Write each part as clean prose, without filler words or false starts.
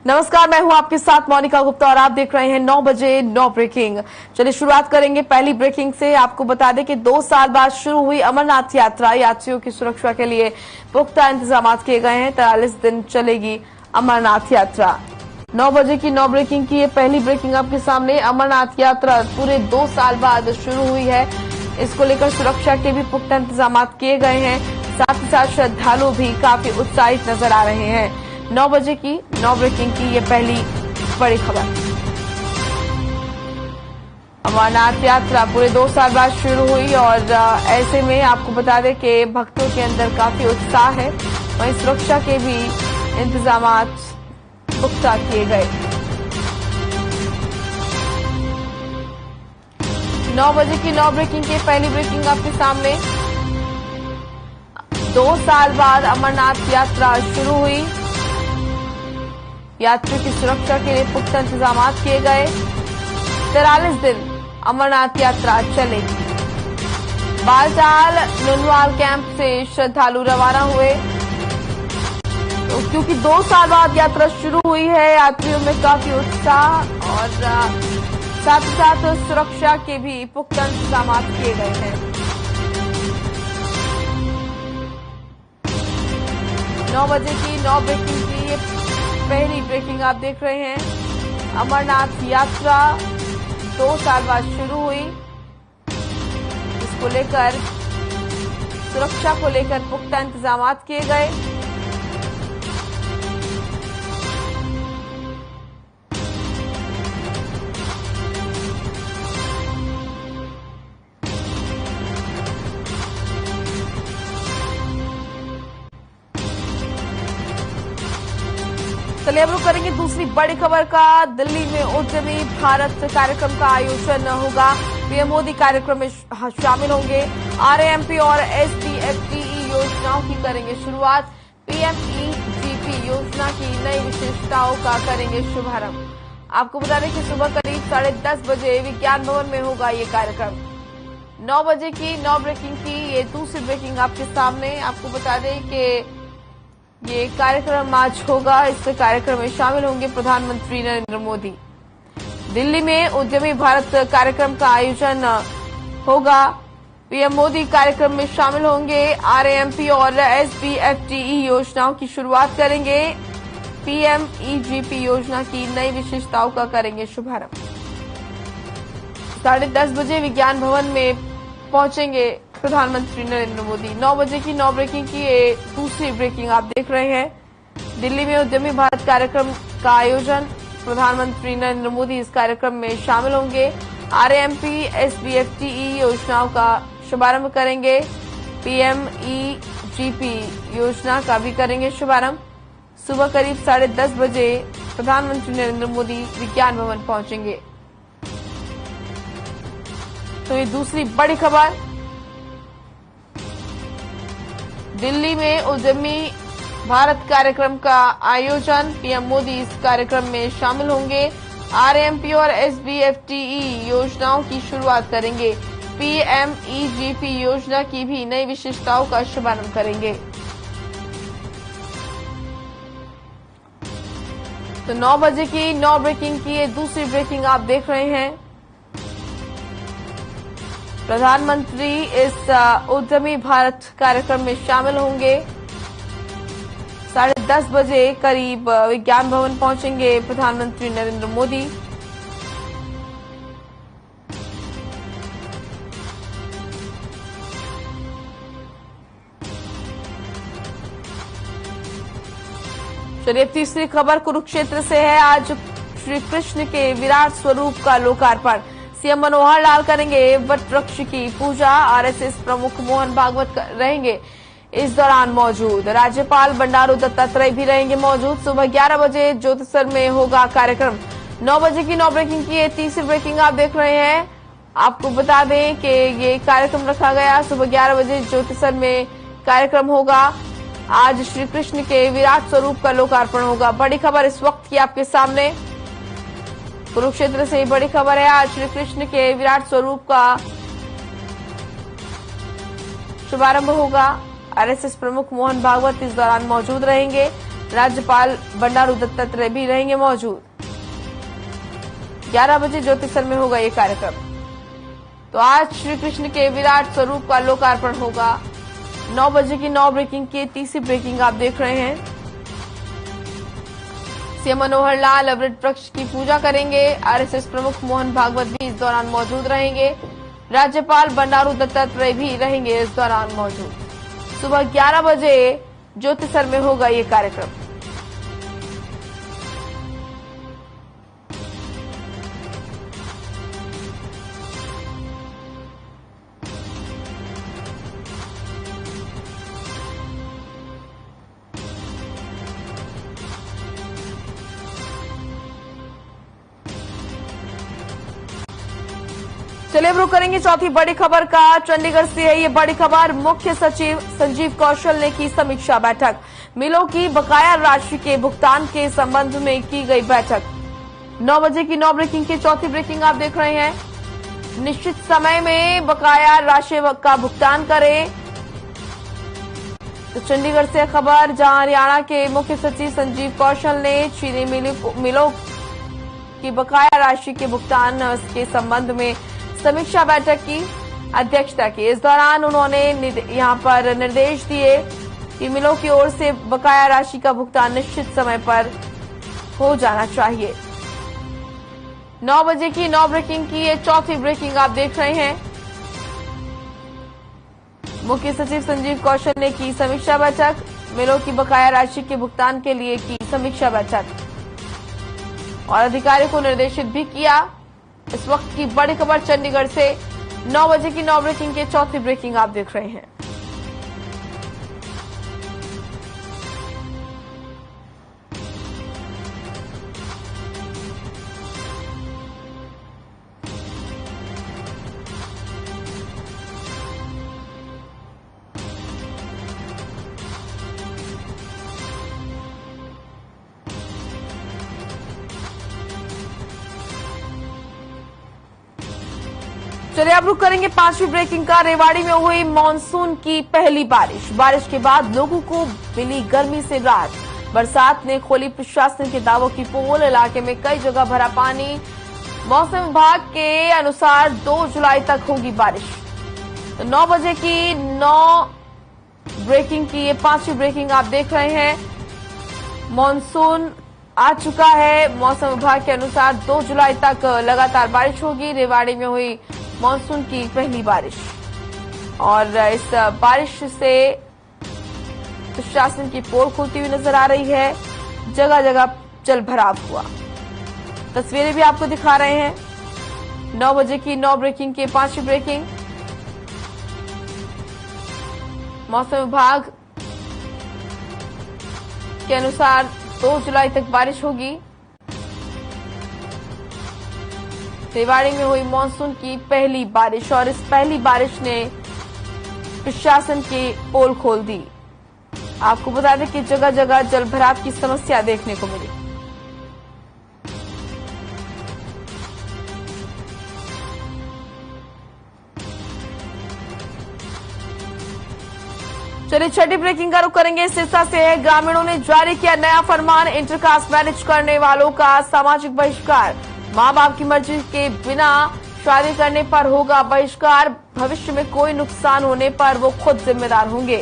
नमस्कार, मैं हूं आपके साथ मोनिका गुप्ता और आप देख रहे हैं 9 बजे 9 ब्रेकिंग। चलिए शुरुआत करेंगे पहली ब्रेकिंग से। आपको बता दें कि 2 साल बाद शुरू हुई अमरनाथ यात्रा, यात्रियों की सुरक्षा के लिए पुख्ता इंतजाम किए गए हैं। 43 दिन चलेगी अमरनाथ यात्रा। 9 बजे की 9 ब्रेकिंग की ये पहली ब्रेकिंग आपके सामने। अमरनाथ यात्रा पूरे 2 साल बाद शुरू हुई है। इसको लेकर सुरक्षा के भी पुख्ता इंतजाम किए गए हैं। साथ ही साथ श्रद्धालु भी काफी उत्साहित नजर आ रहे हैं। 9 बजे की 9 ब्रेकिंग की ये पहली बड़ी खबर। अमरनाथ यात्रा पूरे 2 साल बाद शुरू हुई और ऐसे में आपको बता दें कि भक्तों के अंदर काफी उत्साह है। वहीं सुरक्षा के भी इंतजाम पुख्ता किए गए। 9 बजे की 9 ब्रेकिंग की पहली ब्रेकिंग आपके सामने। 2 साल बाद अमरनाथ यात्रा शुरू हुई। यात्रियों की सुरक्षा के लिए पुख्ता इंतजाम किए गए। 43 दिन अमरनाथ यात्रा चलेगी। बालटाल नुनवाल कैंप से श्रद्धालु रवाना हुए। तो क्योंकि 2 साल बाद यात्रा शुरू हुई है, यात्रियों में काफी उत्साह और साथ ही साथ सुरक्षा के भी पुख्ता इंतजाम किए गए हैं। 9 बजे की 9 ब्रेकिंग की ये पहली ब्रेकिंग आप देख रहे हैं। अमरनाथ यात्रा 2 साल बाद शुरू हुई। इसको लेकर सुरक्षा को लेकर पुख्ता इंतजाम किए गए। चलिए अब रुक करेंगे दूसरी बड़ी खबर का। दिल्ली में उद्यमी भारत कार्यक्रम का आयोजन होगा। पीएम मोदी कार्यक्रम में शामिल होंगे। आरएएमपी और एसडीएफटीई योजनाओं की करेंगे शुरुआत। पीएमईजीपी योजना की नई विशेषताओं का करेंगे शुभारंभ। आपको बता दें कि सुबह करीब 10:30 बजे विज्ञान भवन में होगा ये कार्यक्रम। 9 बजे की 9 ब्रेकिंग की ये दूसरी ब्रेकिंग आपके सामने। आपको बता दें कि ये कार्यक्रम आज होगा। इस कार्यक्रम में शामिल होंगे प्रधानमंत्री नरेंद्र मोदी। दिल्ली में उद्यमी भारत कार्यक्रम का आयोजन होगा। पीएम मोदी कार्यक्रम में शामिल होंगे। आरएएमपी और एसडीएफटीई योजनाओं की शुरुआत करेंगे। पीएमईजीपी योजना की नई विशेषताओं का करेंगे शुभारंभ। 10:30 बजे विज्ञान भवन में पहुंचेंगे प्रधानमंत्री नरेंद्र मोदी। 9 बजे की 9 ब्रेकिंग की ये दूसरी ब्रेकिंग आप देख रहे हैं। दिल्ली में उद्यमी भारत कार्यक्रम का आयोजन। प्रधानमंत्री नरेंद्र मोदी इस कार्यक्रम में शामिल होंगे। आरएएमपी एसडीएफटीई योजनाओं का शुभारंभ करेंगे। पीएमईजीपी योजना का भी करेंगे शुभारंभ। सुबह करीब 10:30 बजे प्रधानमंत्री नरेंद्र मोदी विज्ञान भवन पहुंचेंगे। तो ये दूसरी बड़ी खबर। दिल्ली में उद्यमी भारत कार्यक्रम का आयोजन। पीएम मोदी इस कार्यक्रम में शामिल होंगे। आरएएमपी और एसडीएफटीई योजनाओं की शुरुआत करेंगे। पीएमईजीपी योजना की भी नई विशेषताओं का शुभारंभ करेंगे। तो 9 बजे की 9 ब्रेकिंग की ये दूसरी ब्रेकिंग आप देख रहे हैं। प्रधानमंत्री इस उद्यमी भारत कार्यक्रम में शामिल होंगे। 10:30 बजे करीब विज्ञान भवन पहुंचेंगे प्रधानमंत्री नरेंद्र मोदी। चलिए तीसरी खबर कुरुक्षेत्र से है। आज श्री कृष्ण के विराट स्वरूप का लोकार्पण। सीएम मनोहर लाल करेंगे वट वृक्ष की पूजा। आरएसएस प्रमुख मोहन भागवत रहेंगे इस दौरान मौजूद। राज्यपाल बंडारू दत्तात्रेय भी रहेंगे मौजूद। सुबह 11 बजे ज्योतिसर में होगा कार्यक्रम। 9 बजे की 9 ब्रेकिंग की ये तीसरी ब्रेकिंग आप देख रहे हैं। आपको बता दें कि ये कार्यक्रम रखा गया। सुबह 11 बजे ज्योतिसर में कार्यक्रम होगा। आज श्री कृष्ण के विराट स्वरूप का लोकार्पण होगा। बड़ी खबर इस वक्त की आपके सामने कुरुक्षेत्र से बड़ी खबर है। आज श्री कृष्ण के विराट स्वरूप का शुभारंभ होगा। आरएसएस प्रमुख मोहन भागवत इस दौरान मौजूद रहेंगे। राज्यपाल बंडारू दत्तात्रेय भी रहेंगे मौजूद। 11 बजे ज्योतिसर में होगा ये कार्यक्रम। तो आज श्री कृष्ण के विराट स्वरूप का लोकार्पण होगा। 9 बजे की 9 ब्रेकिंग की तीसरी ब्रेकिंग आप देख रहे हैं। सीएम मनोहर लाल अमृत वृक्ष की पूजा करेंगे। आरएसएस प्रमुख मोहन भागवत भी इस दौरान मौजूद रहेंगे। राज्यपाल बंडारू दत्तात्रेय भी रहेंगे इस दौरान मौजूद। सुबह 11 बजे ज्योतिसर में होगा ये कार्यक्रम। चलिए अब रुक करेंगे चौथी बड़ी खबर का। चंडीगढ़ से है ये बड़ी खबर। मुख्य सचिव संजीव कौशल ने की समीक्षा बैठक। मिलों की बकाया राशि के भुगतान के संबंध में की गई बैठक। 9 बजे की 9 ब्रेकिंग की चौथी ब्रेकिंग आप देख रहे हैं। निश्चित समय में बकाया राशि का भुगतान करें। तो चंडीगढ़ से खबर, जहां हरियाणा के मुख्य सचिव संजीव कौशल ने चीनी मिलों की बकाया राशि के भुगतान के संबंध में समीक्षा बैठक की अध्यक्षता की। इस दौरान उन्होंने यहां पर निर्देश दिए कि मिलों की ओर से बकाया राशि का भुगतान निश्चित समय पर हो जाना चाहिए। 9 बजे की 9 ब्रेकिंग की ये चौथी ब्रेकिंग आप देख रहे हैं। मुख्य सचिव संजीव कौशल ने की समीक्षा बैठक। मिलों की बकाया राशि के भुगतान के लिए की समीक्षा बैठक और अधिकारियों को निर्देशित भी किया। इस वक्त की बड़ी खबर चंडीगढ़ से। 9 बजे की 9 ब्रेकिंग के चौथी ब्रेकिंग आप देख रहे हैं। चलिए अब रुक करेंगे 5वीं ब्रेकिंग का। रेवाड़ी में हुई मानसून की पहली बारिश के बाद लोगों को मिली गर्मी से राहत। बरसात ने खोली प्रशासन के दावों की पोल। इलाके में कई जगह भरा पानी। मौसम विभाग के अनुसार 2 जुलाई तक होगी बारिश। तो 9 बजे की 9 ब्रेकिंग की ये 5वीं ब्रेकिंग आप देख रहे हैं। मानसून आ चुका है। मौसम विभाग के अनुसार 2 जुलाई तक लगातार बारिश होगी। रेवाड़ी में हुई मानसून की पहली बारिश और इस बारिश से प्रशासन की पोल खुलती हुई नजर आ रही है। जगह जगह जल भराव हुआ। तस्वीरें भी आपको दिखा रहे हैं। 9 बजे की 9 ब्रेकिंग की 5वीं ब्रेकिंग। मौसम विभाग के अनुसार 2 जुलाई तक बारिश होगी। रेवाड़ी में हुई मानसून की पहली बारिश और इस पहली बारिश ने प्रशासन की पोल खोल दी। आपको बता दें कि जगह जगह जलभराव की समस्या देखने को मिली। चलिए छठी ब्रेकिंग का रुख करेंगे। सिरसा से है। ग्रामीणों ने जारी किया नया फरमान। इंटरकास्ट मैरिज करने वालों का सामाजिक बहिष्कार। मां बाप की मर्जी के बिना शादी करने पर होगा बहिष्कार। भविष्य में कोई नुकसान होने पर वो खुद जिम्मेदार होंगे।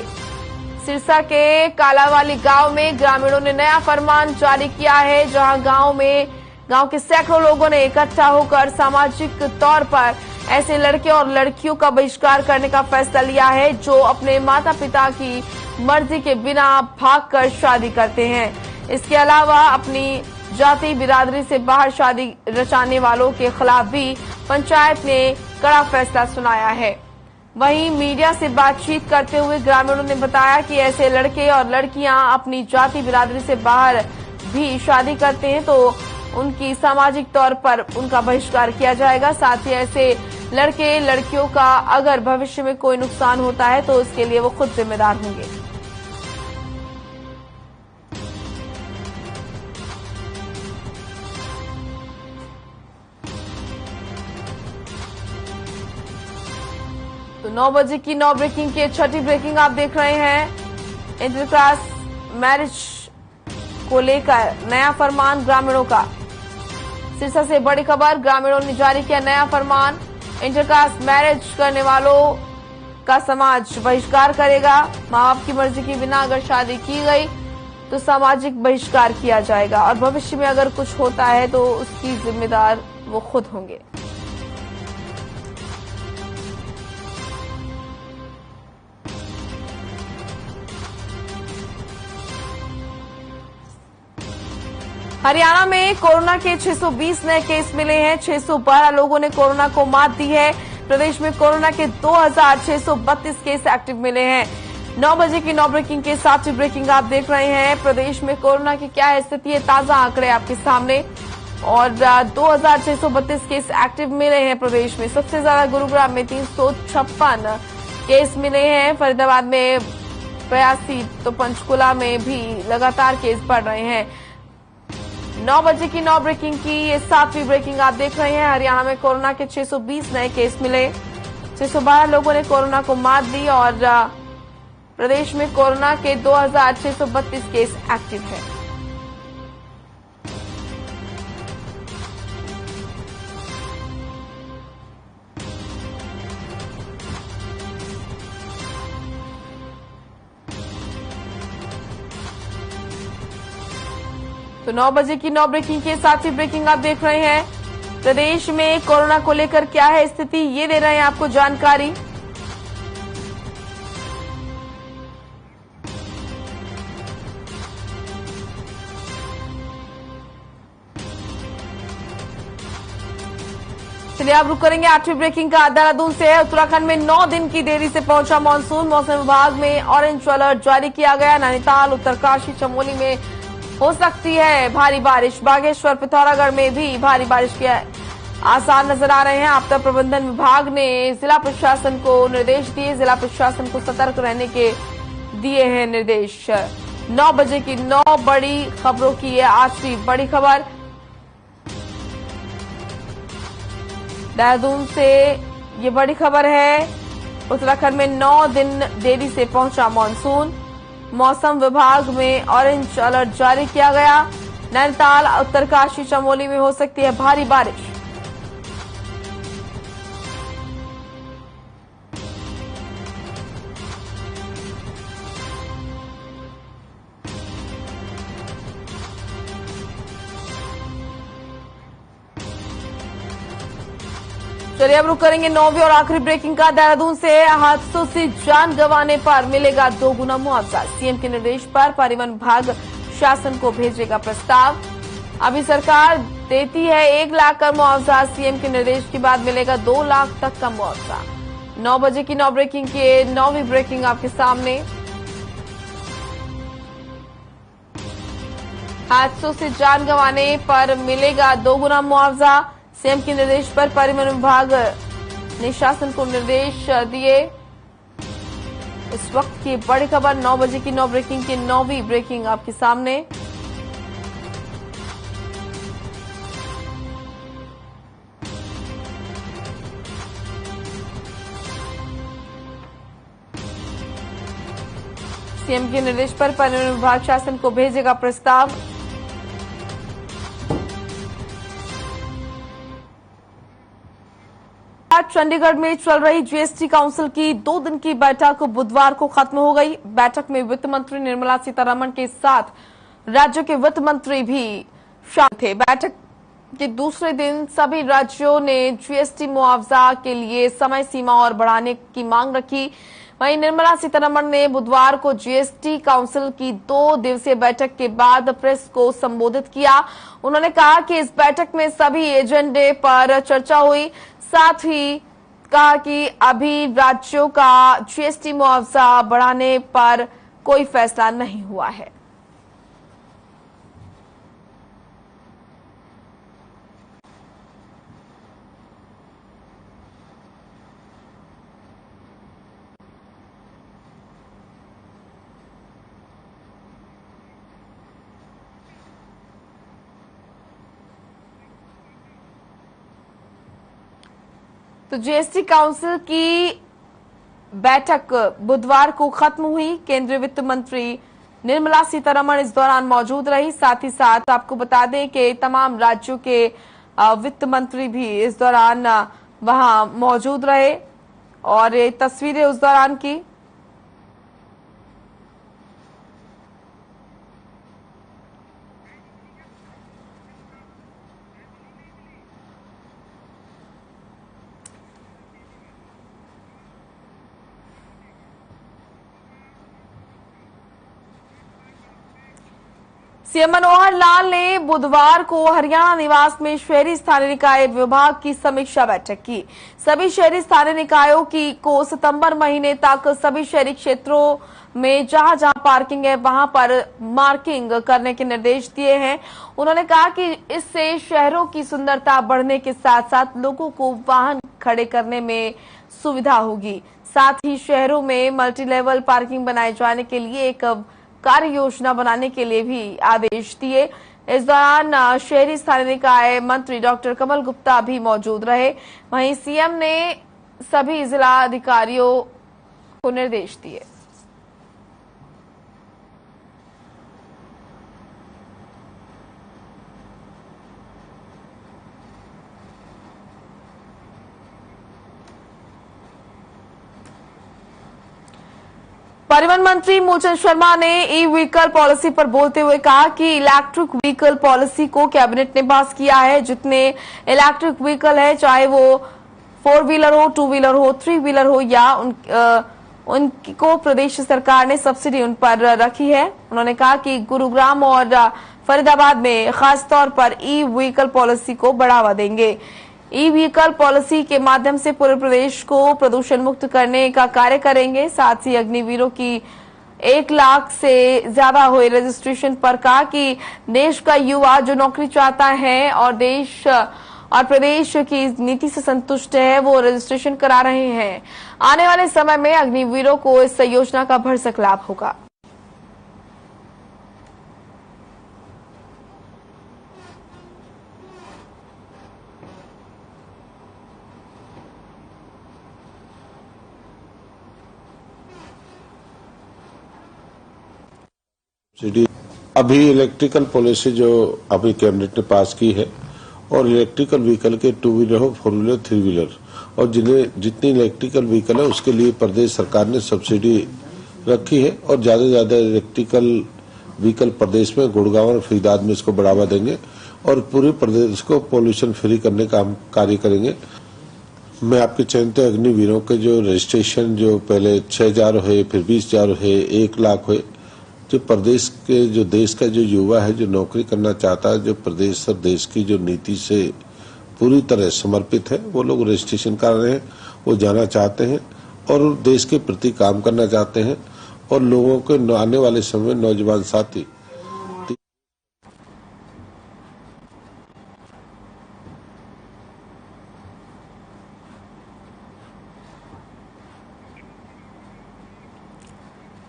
सिरसा के कालावाली गांव में ग्रामीणों ने नया फरमान जारी किया है, जहां गांव के सैकड़ों लोगों ने इकट्ठा होकर सामाजिक तौर पर ऐसे लड़के और लड़कियों का बहिष्कार करने का फैसला लिया है जो अपने माता पिता की मर्जी के बिना भागकर शादी करते हैं। इसके अलावा अपनी जाति बिरादरी से बाहर शादी रचाने वालों के खिलाफ भी पंचायत ने कड़ा फैसला सुनाया है। वहीं मीडिया से बातचीत करते हुए ग्रामीणों ने बताया कि ऐसे लड़के और लड़कियां अपनी जाति बिरादरी से बाहर भी शादी करते हैं तो उनकी सामाजिक तौर पर उनका बहिष्कार किया जाएगा। साथ ही ऐसे लड़के लड़कियों का अगर भविष्य में कोई नुकसान होता है तो उसके लिए वो खुद जिम्मेदार होंगे। तो 9 बजे की 9 ब्रेकिंग की छठी ब्रेकिंग आप देख रहे हैं। इंटरकास्ट मैरिज को लेकर नया फरमान ग्रामीणों का। सिरसा से बड़ी खबर, ग्रामीणों ने जारी किया नया फरमान। इंटरकास्ट मैरिज करने वालों का समाज बहिष्कार करेगा। मां बाप की मर्जी के बिना अगर शादी की गई तो सामाजिक बहिष्कार किया जाएगा और भविष्य में अगर कुछ होता है तो उसकी जिम्मेदार वो खुद होंगे। हरियाणा में कोरोना के 620 नए केस मिले हैं। 612 लोगों ने कोरोना को मात दी है। प्रदेश में कोरोना के 2632 केस एक्टिव मिले हैं। 9 बजे की 9 ब्रेकिंग के साथ ब्रेकिंग आप देख रहे हैं। प्रदेश में कोरोना की क्या स्थिति है, ताजा आंकड़े आपके सामने। और 2632 केस एक्टिव मिले हैं प्रदेश में। सबसे ज्यादा गुरुग्राम में 356 केस मिले हैं, फरीदाबाद में 82, तो पंचकुला में भी लगातार केस बढ़ रहे हैं। 9 बजे की 9 ब्रेकिंग की ये 7वीं ब्रेकिंग आप देख रहे हैं। हरियाणा में कोरोना के 620 नए केस मिले। 612 लोगों ने कोरोना को मात दी और प्रदेश में कोरोना के 2632 केस एक्टिव है। तो 9 बजे की 9 ब्रेकिंग के साथ ही ब्रेकिंग आप देख रहे हैं। प्रदेश में कोरोना को लेकर क्या है स्थिति, ये दे रहे हैं आपको जानकारी। चलिए आप रुक करेंगे 8वीं ब्रेकिंग का। देहरादून से उत्तराखंड में 9 दिन की देरी से पहुंचा मानसून। मौसम विभाग में ऑरेंज अलर्ट जारी किया गया। नैनीताल, उत्तरकाशी, चमोली में हो सकती है भारी बारिश। बागेश्वर, पिथौरागढ़ में भी भारी बारिश के आसार नजर आ रहे हैं। आपदा प्रबंधन विभाग ने जिला प्रशासन को निर्देश दिए। जिला प्रशासन को सतर्क रहने के दिए हैं निर्देश। 9 बजे की 9 बड़ी खबरों की ये 8वीं बड़ी खबर। देहरादून से ये बड़ी खबर है। उत्तराखंड में 9 दिन देरी से पहुंचा मानसून। मौसम विभाग में ऑरेंज अलर्ट जारी किया गया। नैनीताल, उत्तरकाशी, चमोली में हो सकती है भारी बारिश। चलिए अब रुक करेंगे 9वीं और आखिरी ब्रेकिंग का। देहरादून से हादसों से जान गंवाने पर मिलेगा 2 गुना मुआवजा। सीएम के निर्देश पर परिवहन विभाग शासन को भेजेगा प्रस्ताव। अभी सरकार देती है 1 लाख का मुआवजा। सीएम के निर्देश के बाद मिलेगा 2 लाख तक का मुआवजा। 9 बजे की 9 ब्रेकिंग की 9वीं ब्रेकिंग आपके सामने। हादसों से जान गंवाने पर मिलेगा 2 गुना मुआवजा। सीएम के निर्देश पर परिवहन विभाग ने शासन को निर्देश दिए। इस वक्त की बड़ी खबर 9 बजे की 9 ब्रेकिंग की 9वीं ब्रेकिंग आपके सामने। सीएम के निर्देश पर परिवहन विभाग शासन को भेजेगा प्रस्ताव। चंडीगढ़ में चल रही जीएसटी काउंसिल की 2 दिन की बैठक बुधवार को खत्म हो गई। बैठक में वित्त मंत्री निर्मला सीतारमण के साथ राज्यों के वित्त मंत्री भी शामिल थे। बैठक के दूसरे दिन सभी राज्यों ने जीएसटी मुआवजा के लिए समय सीमा और बढ़ाने की मांग रखी। वहीं निर्मला सीतारमण ने बुधवार को जीएसटी काउंसिल की 2 दिवसीय बैठक के बाद प्रेस को संबोधित किया। उन्होंने कहा कि इस बैठक में सभी एजेंडे पर चर्चा हुई। साथ ही कहा कि अभी राज्यों का जीएसटी मुआवजा बढ़ाने पर कोई फैसला नहीं हुआ है। तो जीएसटी काउंसिल की बैठक बुधवार को खत्म हुई। केंद्रीय वित्त मंत्री निर्मला सीतारमण इस दौरान मौजूद रही। साथ ही साथ आपको बता दें कि तमाम राज्यों के वित्त मंत्री भी इस दौरान वहां मौजूद रहे और ये तस्वीरें उस दौरान की। सीएम मनोहर लाल ने बुधवार को हरियाणा निवास में शहरी स्थानीय निकाय विभाग की समीक्षा बैठक की। सभी शहरी स्थानीय निकायों को सितंबर महीने तक सभी शहरी क्षेत्रों में जहां जहां पार्किंग है वहां पर मार्किंग करने के निर्देश दिए हैं। उन्होंने कहा कि इससे शहरों की सुंदरता बढ़ने के साथ साथ लोगों को वाहन खड़े करने में सुविधा होगी। साथ ही शहरों में मल्टी लेवल पार्किंग बनाए जाने के लिए एक कार्य योजना बनाने के लिए भी आदेश दिए। इस दौरान शहरी स्थानीय निकाय मंत्री डॉक्टर कमल गुप्ता भी मौजूद रहे। वहीं सीएम ने सभी जिला अधिकारियों को निर्देश दिए। परिवहन मंत्री मूलचंद शर्मा ने ई व्हीकल पॉलिसी पर बोलते हुए कहा कि इलेक्ट्रिक व्हीकल पॉलिसी को कैबिनेट ने पास किया है। जितने इलेक्ट्रिक व्हीकल है, चाहे वो 4 व्हीलर हो, 2 व्हीलर हो, 3 व्हीलर हो या उनको प्रदेश सरकार ने सब्सिडी उन पर रखी है। उन्होंने कहा कि गुरुग्राम और फरीदाबाद में खासतौर पर ई व्हीकल पॉलिसी को बढ़ावा देंगे। ई व्हीकल पॉलिसी के माध्यम से पूरे प्रदेश को प्रदूषण मुक्त करने का कार्य करेंगे। साथ ही अग्निवीरों की 1 लाख से ज्यादा हुए रजिस्ट्रेशन पर कहा कि देश का युवा जो नौकरी चाहता है और देश और प्रदेश की नीति से संतुष्ट है, वो रजिस्ट्रेशन करा रहे हैं। आने वाले समय में अग्निवीरों को इस योजना का भरसक लाभ होगा। अभी इलेक्ट्रिकल पॉलिसी जो अभी कैबिनेट ने पास की है और इलेक्ट्रिकल व्हीकल के 2 व्हीलर हो, 4 व्हीलर, 3 व्हीलर और जितनी इलेक्ट्रिकल व्हीकल है उसके लिए प्रदेश सरकार ने सब्सिडी रखी है और ज्यादा से ज्यादा इलेक्ट्रिकल व्हीकल प्रदेश में गुड़गांव और फरीदाबाद में इसको बढ़ावा देंगे और पूरे प्रदेश को पोल्यूशन फ्री करने का हम कार्य करेंगे। मैं आपके चयनित अग्निवीरों के जो रजिस्ट्रेशन जो पहले 6,000 हुए, फिर 20,000 हुए, 1 लाख हुए, जो प्रदेश के जो देश का जो युवा है जो नौकरी करना चाहता है, जो प्रदेश और देश की जो नीति से पूरी तरह समर्पित है, वो लोग रजिस्ट्रेशन कर रहे हैं, वो जाना चाहते हैं और देश के प्रति काम करना चाहते हैं और लोगों के आने वाले समय नौजवान साथी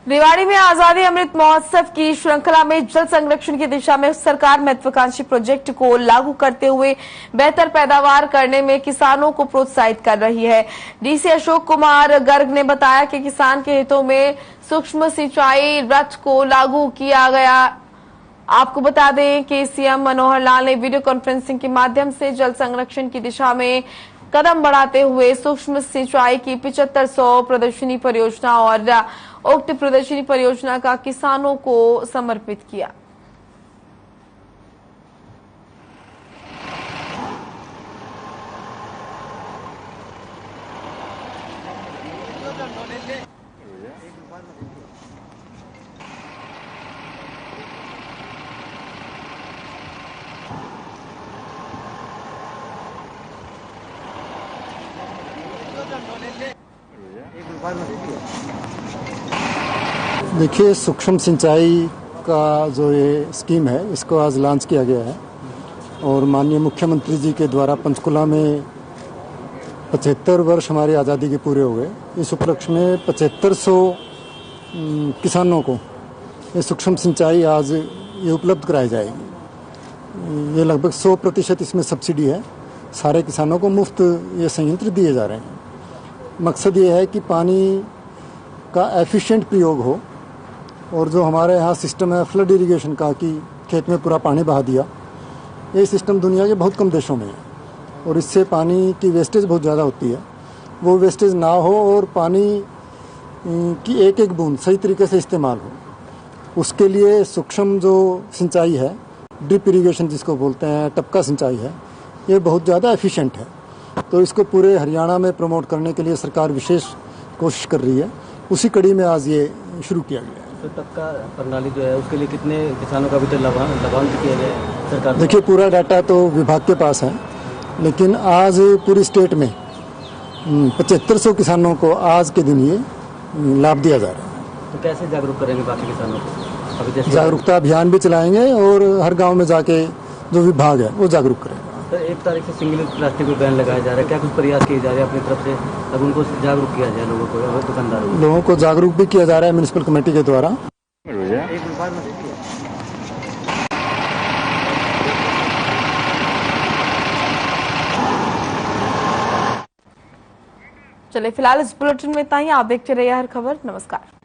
रेवाड़ी में आजादी अमृत महोत्सव की श्रृंखला में जल संरक्षण की दिशा में सरकार महत्वाकांक्षी प्रोजेक्ट को लागू करते हुए बेहतर पैदावार करने में किसानों को प्रोत्साहित कर रही है। डीसी अशोक कुमार गर्ग ने बताया कि किसान के हितों में सूक्ष्म सिंचाई रथ को लागू किया गया। आपको बता दें कि सीएम मनोहर लाल ने वीडियो कॉन्फ्रेंसिंग के माध्यम से जल संरक्षण की दिशा में कदम बढ़ाते हुए सूक्ष्म सिंचाई की 7500 प्रदर्शनी परियोजना और उक्त प्रदर्शनी परियोजना का किसानों को समर्पित किया। देखिए, सूक्ष्म सिंचाई का जो ये स्कीम है इसको आज लॉन्च किया गया है और माननीय मुख्यमंत्री जी के द्वारा पंचकुला में 75 वर्ष हमारी आज़ादी के पूरे हो गए। इस उपलक्ष्य में 7500 किसानों को ये सूक्ष्म सिंचाई आज ये उपलब्ध कराई जाएगी। ये लगभग 100% इसमें सब्सिडी है। सारे किसानों को मुफ्त ये संयंत्र दिए जा रहे हैं। मकसद ये है कि पानी का एफिशिएंट प्रयोग हो और जो हमारे यहाँ सिस्टम है फ्लड इरिगेशन का कि खेत में पूरा पानी बहा दिया, ये सिस्टम दुनिया के बहुत कम देशों में है और इससे पानी की वेस्टेज बहुत ज़्यादा होती है। वो वेस्टेज ना हो और पानी की एक एक बूंद सही तरीके से इस्तेमाल हो, उसके लिए सूक्ष्म जो सिंचाई है, ड्रिप इरिगेशन जिसको बोलते हैं, टपका सिंचाई है, ये बहुत ज़्यादा एफिशिएंट है। तो इसको पूरे हरियाणा में प्रमोट करने के लिए सरकार विशेष कोशिश कर रही है। उसी कड़ी में आज ये शुरू किया गया है। तो टपका प्रणाली जो है उसके लिए कितने किसानों का भी तो लाभान्वित किया गया है सरकार? देखिए, पूरा डाटा तो विभाग के पास है, लेकिन आज पूरी स्टेट में 7500 किसानों को आज के दिन ये लाभ दिया जा रहा है। तो कैसे जागरूक करेंगे बाकी किसानों को? अभी जैसे जागरूकता अभियान भी चलाएंगे और हर गांव में जाके जो विभाग है वो जागरूक करेगा। तो 1 तारीख से सिंगल यूज प्लास्टिक पर बैन लगाया जा रहा है, क्या कुछ प्रयास किए जा रहे हैं अपनी तरफ से, अब उनको जागरूक किया जाए, लोगों को, दुकानदारों को? लोगों को जागरूक भी किया जा रहा है म्यूनिसिपल कमेटी के द्वारा। चलिए फिलहाल इस बुलेटिन में इतना ही। आप देखते रहिए हर खबर। नमस्कार।